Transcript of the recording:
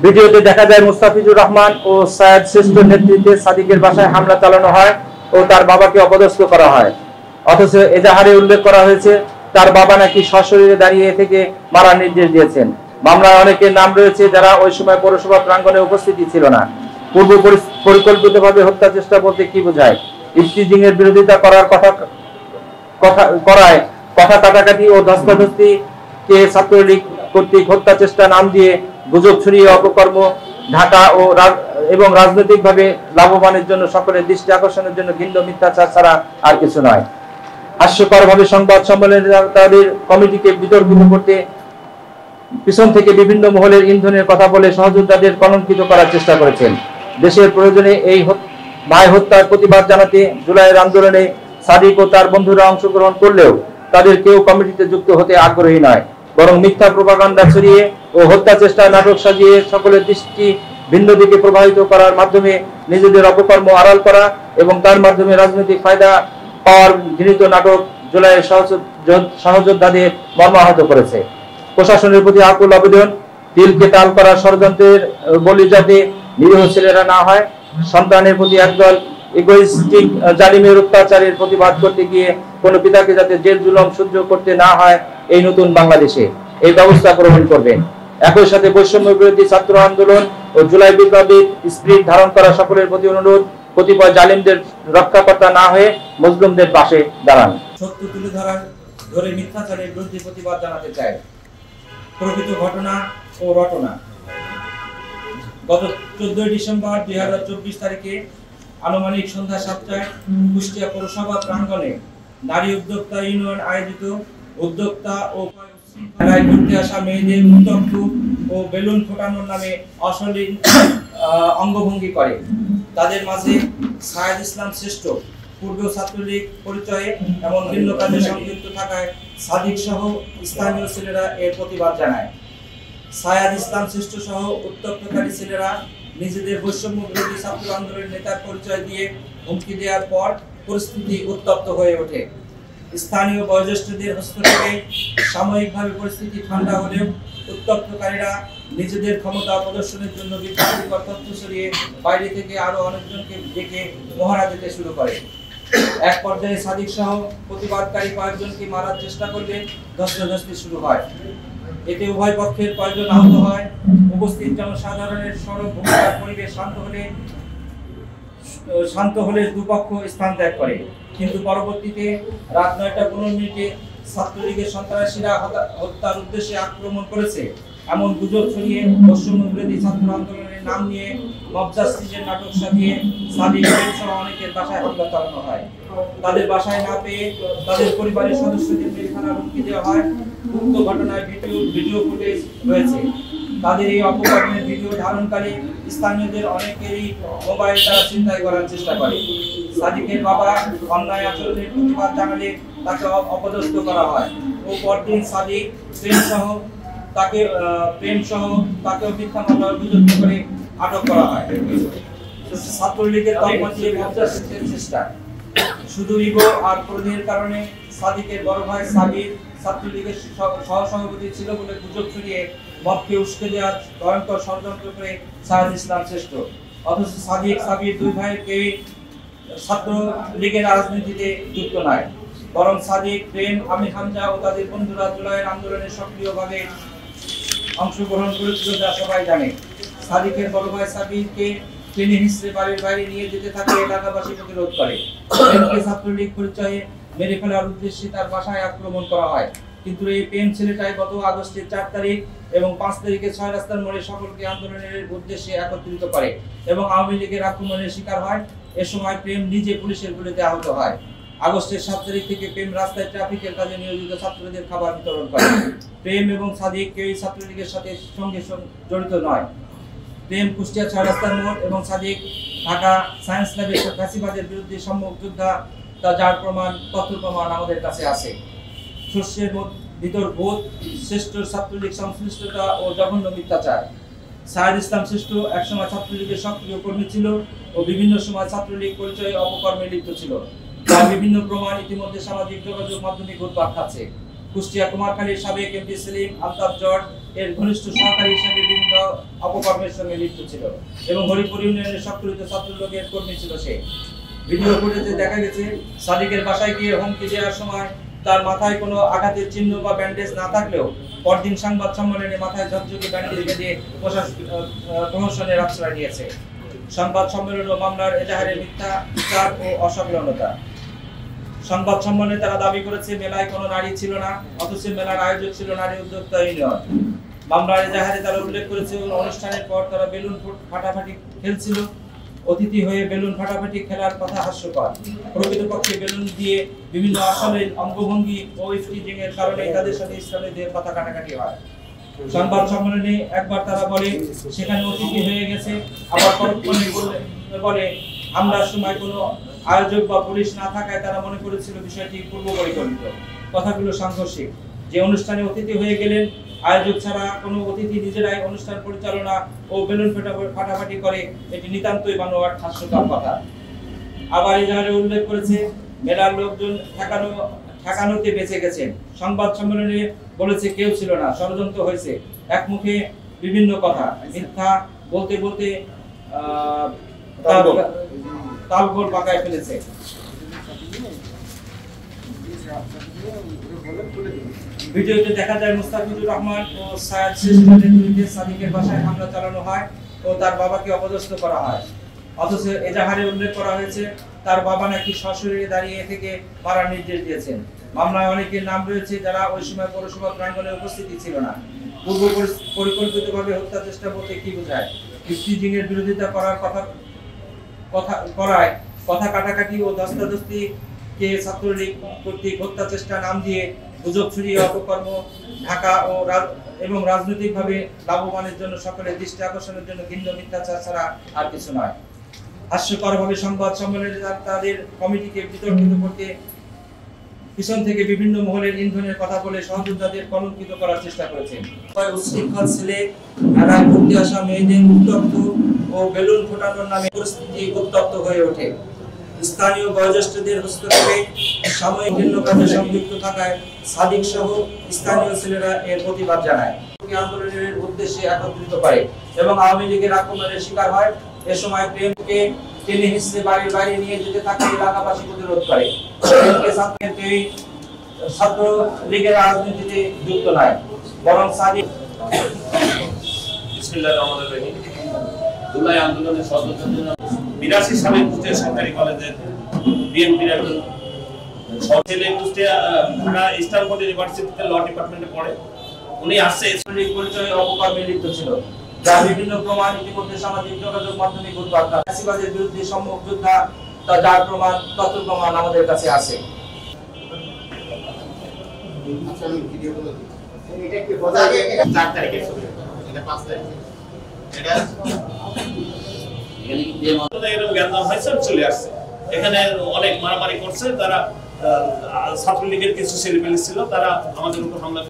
ভিডিওতে দেখা যায় মুস্তাফিজুর রহমান ও সায়েদ শ্রেষ্ঠর নেতৃত্বে সাদিকের বাসায় হামলা চালানো হয় ও তার বাবাকে অপদস্থ করা হয়। অথচ এজাহারে উল্লেখ করা হয়েছে তার বাবা নাকি সশরীরে দাঁড়িয়ে থেকে মারার নির্দেশ দিয়েছেন। মামলায় অনেকের নাম রয়েছে যারা ওই সময় পৌরসভা প্রাঙ্গণে উপস্থিতি ছিল না। পূর্ব পরিকল্পিতভাবে হত্যা চেষ্টা বলতে কি বোঝায়? ইফতিজিং এর বিরোধিতা করায় কথা কাটাকাটি ও ধস্তাধস্তি কে ছাত্রলীগ কর্তৃক হত্যা চেষ্টা নাম দিয়ে গুজব ছড়িয়ে অপকর্ম ঢাকা এবং রাজনৈতিকভাবে লাভবানের জন্য সকলের দৃষ্টি আকর্ষণের জন্য ঘৃণ্য মিথ্যাচার ছাড়া আর কিছু নয়। হাস্যকরভাবে সংবাদ সম্মেলনে তাদের কমিটিকে বিতর্কিত করতে পিছন থেকে বিভিন্ন মহলের ইন্ধনের কথা বলে সহযোদ্ধাদের কলঙ্কিত করার চেষ্টা করেছেন। দেশের প্রয়োজনে এই ভাই হত্যার প্রতিবাদ জানাতে জুলাইয়ের আন্দোলনে সাদিক ও তার বন্ধুরা অংশগ্রহণ করলেও তাদের কেউ কমিটিতে যুক্ত হতে আগ্রহী নয়, বরং মিথ্যা প্রোপাগান্ডা ছড়িয়ে ও হত্যা চেষ্টা নাটক সাজিয়ে সকলের দৃষ্টি ভিন্ন দিকে প্রবাহিত করার মাধ্যমে নিজেদের অপকর্ম আড়াল করা এবং তার মাধ্যমে রাজনৈতিক ফায়দা পাওয়ার ঘৃণিত নাটক জুলাইয়ের সহযোদ্ধাদের মর্মাহত করেছে। প্রশাসনের প্রতি আকুল আবেদন, দিলকে তাল করার ষড়যন্ত্রের বলি যাতে নিরীহ ছেলেরা না হয়। সন্তানের প্রতি একদল ইগোইস্টিক জালিমের অত্যাচারের প্রতিবাদ করতে গিয়ে কোনো পিতাকে যাতে জেল জুলুম সহ্য করতে না হয় এই নতুন বাংলাদেশে এই ব্যবস্থা গ্রহণ করবেন। একই সাথে বৈষম্য বিরোধী ছাত্র আন্দোলন ও জুলাই বিপ্লবের স্পিরিট ধারণ করা সকলের প্রতি অনুরোধ, কতিপয় জালিমদের রক্ষাকর্তা না হয়ে মজলুমদের পাশে দাঁড়ান। সত্য তুলে ধরে মিথ্যাচারের বিরুদ্ধে প্রতিবাদ জানাতে চাই। প্রকৃত ঘটনা ও রটনা। গত 14 ডিসেম্বর 2024 তারিখে আনুমানিক সন্ধ্যা 7টায় কুষ্টিয়া পৌরসভা প্রাঙ্গণে নারী উদ্যোক্তা ইউনিয়ন আয়োজিত উদ্যোক্তা ও মেলায় ঘুরতে আসা মেয়েদের উত্তপ্ত ও বেলুন ফোটানোর নামে অশলীল অঙ্গভঙ্গি করে। তাদের মাঝে সায়েদ ইসলাম শ্রেষ্ঠ পূর্ব ছাত্রলীগ পরিচয়ে এমন ভিন্ন কাজে সংযুক্ত থাকায় সাদিক সহ স্থানীয় ছেলেরা এর প্রতিবাদ জানায়। সায়েদ ইসলাম শ্রেষ্ঠ সহ উত্তপ্তকারী ছেলেরা নিজেদের বৈষম্য বিরোধী ছাত্র আন্দোলনের নেতার পরিচয় দিয়ে হুমকি দেওয়ার পর পরিস্থিতি উত্তপ্ত হয়ে ওঠে। স্থানীয় বয়োজ্যেষ্ঠদের হস্তক্ষেপে সাময়িকভাবে পরিস্থিতি ঠান্ডা হলেও উত্তপ্তকারীরা নিজেদের ক্ষমতা প্রদর্শনের জন্য বিভ্রান্তিকর তথ্য ছড়িয়ে বাইরে থেকে আরো অনেকজনকে ডেকে মহড়া দিতে শুরু করে। এক পর্যায়ে সাদিক সহ প্রতিবাদকারী কয়েকজনকে মারার চেষ্টা করলে ধস্তাধস্তি শুরু হয়। এতে উভয় পক্ষের কয়েকজন আহত হয়। উপস্থিত জনসাধারণের সরব ভূমিকার পরিবেশ শান্ত হলে দুপক্ষ স্থান ত্যাগ করে। কিন্তু পরবর্তীতে রাত 9:15 ছাত্রলীগের সন্ত্রাসীরা হত্যার উদ্দেশ্যে আক্রমণ করেছে এমন গুজব ছড়িয়ে বৈষম্য বিরোধী ছাত্র আন্দোলনের নাম নিয়ে মবজাস্টিসের নাটক সাজিয়ে সাদিক সহ অনেকের বাসায় হামলা চালানো হয়। তাদের বাসায় না পেয়ে তাদের পরিবারের সদস্যদের মেরে ফেলার হুমকি দেওয়া হয়। উক্ত ঘটনায় ভিডিও ফুটেজ রয়েছে। তাদের এই অপকর্মের ভিডিও ধারণকারী স্থানীয়দের অনেকেরই মোবাইল দ্বারা ছিনতাই করার চেষ্টা করে। সাদিকের বাবা অন্যায় আচরণের প্রতিবাদ জানালে তাকে অপদস্থ করা হয় ও পরদিন সাদিক প্রেম সহ তাকে মিথ্যা মামলায় অভিযুক্ত করে আটক করা হয়। ছাত্রলীগের তৎপরতায় মবজাস্টিসের চেষ্টা। শুধু ইগো আর ক্রোধের কারণে সাদিকের বড় ভাই সাবির ছাত্রলীগের সহসভাপতি ছিল বলে গুজব ছড়িয়ে মবকে উস্কে দেওয়ার ভয়ঙ্কর ষড়যন্ত্র করে সায়েদ ইসলাম শ্রেষ্ঠ। অথচ সাদিক সাবির দুই ভাইয়ের কেউই ছাত্র লীগের রাজনীতিতে যুক্ত নয়, বরং সাদিক, প্রেম, আমি হামজা ও তাদের বন্ধুরা জুলাইয়ের আন্দোলনে সক্রিয়ভাবে অংশগ্রহণ করেছিল যা সবাই জানে। সাদিকের বড় ভাই সাবিরকে টেনে হিসেবে বাড়ির বাইরে নিয়ে যেতে থাকে এলাকাবাসী প্রতিরোধ করে। ছাত্রলীগ পরিচয়ে মেরে ফেলার উদ্দেশ্যে তার বাসায় আক্রমণ করা হয়। কিন্তু এই প্রেম ছেলেটাই গত আগস্টের 4 তারিখ এবং 5 তারিখে 6 রাস্তার মোড়ে সকলকে আন্দোলনের উদ্দেশ্যে একত্রিত করে এবং আওয়ামী লীগের আক্রমণের শিকার হয়। এ সময় প্রেম নিজে পুলিশের গুলিতে আহত হয়। আগস্টের 7 তারিখ থেকে প্রেম রাস্তায় ট্রাফিকের কাজে নিয়োজিত ছাত্রদের খাবার বিতরণ করে। প্রেম এবং সাদিক কেউই ছাত্রলীগের সাথে সঙ্গে জড়িত নয়। প্রেম কুষ্টিয়া 6 রাস্তার মোড় এবং সাদিক ঢাকা সায়েন্স ল্যাবের ফ্যাসিবাদের বিরুদ্ধে সম্মুখ যোদ্ধা, তা যার তথ্য প্রমাণ আমাদের কাছে আছে। শস্যের ভিতর ভূত, শ্রেষ্ঠ ছাত্রলীগ সংশ্লিষ্টতা ও জঘন্য মিথ্যাচার। সায়েদ ইসলাম শ্রেষ্ঠ একসময় ছাত্রলীগের সক্রিয় কর্মী ছিল ও বিভিন্ন সময় ছাত্রলীগ পরিচয়ে অপকর্মে লিপ্ত ছিল, যার বিভিন্ন প্রমাণ ইতিমধ্যে সামাজিক যোগাযোগ মাধ্যমে ঘুরপাক খাচ্ছে। কুষ্টিয়া কুমারখালীর সাবেক এমপি সেলিম, আলতাফ জর্জ, এর ঘনিষ্ঠ সহকারী হিসেবে বিভিন্ন অপকর্মের সঙ্গে লিপ্ত ছিল এবং হরিপুর ইউনিয়নের সক্রিয় ছাত্রলীগের কর্মী ছিল সে। ভিডিও ফুটেজে দেখা গেছে সাদিকের বাসায় গিয়ে হুমকি দেওয়ার সময় তার মাথায় কোনো আঘাতের চিহ্ন বা ব্যান্ডেজ না থাকলেও পরদিন সংবাদ সম্মেলনে মাথায় ঝকঝকে ব্যান্ডেজ বেঁধে প্রহসনের আশ্রয় নিয়েছে। সংবাদ সম্মেলন ও মামলার এজাহারে মিথ্যা বিচার ও অসংলগ্নতা। সংবাদ সম্মেলনে তারা দাবি করেছে মেলায় কোনো নারী ছিল না, অথচ মেলার আয়োজক ছিল নারী উদ্যোক্তা ইউনিয়ন। মামলার এজাহারে তারা উল্লেখ করেছে অনুষ্ঠানের পর তারা বেলুন ফাটাফাটি খেলছিল। অতিথি হয়ে বেলুন ফাটাফাটি খেলার কথা হাস্যকর। প্রকৃতপক্ষে বেলুন দিয়ে বিভিন্ন অশ্লীল অঙ্গভঙ্গি ও স্টিচিং এর কারণে তাদের সাথে ইসলামীদের কথা কাটাকাটি হয়। সংবাদ সম্মেলনে একবার তারা বলে সেখানে অতিথি হয়ে গেছে, আবার পরক্ষণে বলে হামলার সময় কোনো আয়োজক বা পুলিশ না থাকায় তারা মনে করেছিল বিষয়টি পূর্ব পরিকল্পিত। কথাগুলো সাংঘর্ষিক। যে অনুষ্ঠানে অতিথি হয়ে গেলেন, আয়োজক ছাড়া কোনো অতিথি নিজেরাই অনুষ্ঠান পরিচালনা ও বেলুন ফাটাফাটি করে, এটি নিতান্তই বানোয়াট হাস্যকর কথা। আবার এজাহারে উল্লেখ করেছে মেলার লোকজন ঠেকানোতে বেঁচে গেছেন। সংবাদ সম্মেলনে বলেছে কেউ ছিল না, ষড়যন্ত্র হয়েছে। এক মুখে বিভিন্ন কথা মিথ্যা বলতে বলতে তালগোল পাকায় ফেলেছে। ভিডিওতে দেখা যায় মুস্তাফিজুর রহমান ও সায়েদ শেষের বিরুদ্ধে সাদিকের বাসায় হামলা চালানো হয় ও তার বাবাকে অপদস্থ করা হয়। অথচ এজাহারে উল্লেখ করা হয়েছে তার বাবা নাকি সশরীরে দাঁড়িয়ে থেকে মারার নির্দেশ দিয়েছেন। মামলায় অনেকের নাম রয়েছে যারা ওই সময় পৌরসভা প্রাঙ্গণে উপস্থিতি ছিল না। পূর্ব পরিকল্পিতভাবে হত্যা চেষ্টা বলতে কি বোঝায়? স্টিচিং এর বিরোধিতা করার কথা কাটাকাটি ও ধস্তাধস্তি কে ছাত্রলীগ কর্তৃক হত্যা চেষ্টা নাম দিয়ে গুজব ছড়িয়ে অপকর্ম ঢাকা ও এবং রাজনৈতিকভাবে লাভবানের জন্য সকলের দৃষ্টি আকর্ষণের জন্য ভিন্ন মিথ্যাচার ছাড়া আর কিছু নয়। হাস্যকরভাবে সংবাদ সম্মেলনে তাদের কমিটিকে বিতর্কিত করতে পিছন থেকে বিভিন্ন মহলের ইন্ধনের কথা বলে সহযোদ্ধাদের কলঙ্কিত করার চেষ্টা করেছেন। উচ্ছৃঙ্খল ছেলে মেলায় ঘুরতে আসা মেয়েদের উত্তপ্ত ও বেলুন ফোটানোর নামে পরিস্থিতি উত্তপ্ত হয়ে ওঠে। স্থানীয় বয়োজ্যেষ্ঠদের হস্তক্ষেপে সাময়িক ভিন্ন কাজে সম্পৃক্ত থাকায় সাদিক সহ স্থানীয় ছেলেরা এর প্রতিবাদ জানায়, আন্দোলনের উদ্দেশ্যে একত্রিত করে এবং আওয়ামী লীগের আক্রমণের শিকার হয়। এ সময় প্রেমকে টেনে হিসেবে বাড়ির বাইরে নিয়ে যেতে থাকা এলাকাবাসী প্রতিরোধ করে। ছাত্র লীগের রাজনীতিতে যুক্ত নয়, বরং সাদিক জুলাই আন্দোলনের সদস্যদের 82 সালে কুষ্টিয়া সরকারি কলেজের বিএনপির একজন ছেলে কুষ্টিয়া ঢাকা স্ট্যানফোর্ড ইউনিভার্সিটিতে ল ডিপার্টমেন্টে পড়ে। উনি আসছে পরিচয় অপকর্মে লিপ্ত ছিল, যা বিভিন্ন প্রমাণ ইতিমধ্যে সামাজিক যোগাযোগ মাধ্যমে ফ্যাসিবাদের বিরুদ্ধে সম্মুখ যোদ্ধা, যার প্রমাণ তথ্য প্রমাণ আমাদের কাছে আছে। চলে আসছে, এখানে অনেক মারামারি করছে তারা। ছাত্রলীগের কিছু ছেলেমেয়ে ছিল, তারা আমাদের উপর হামলা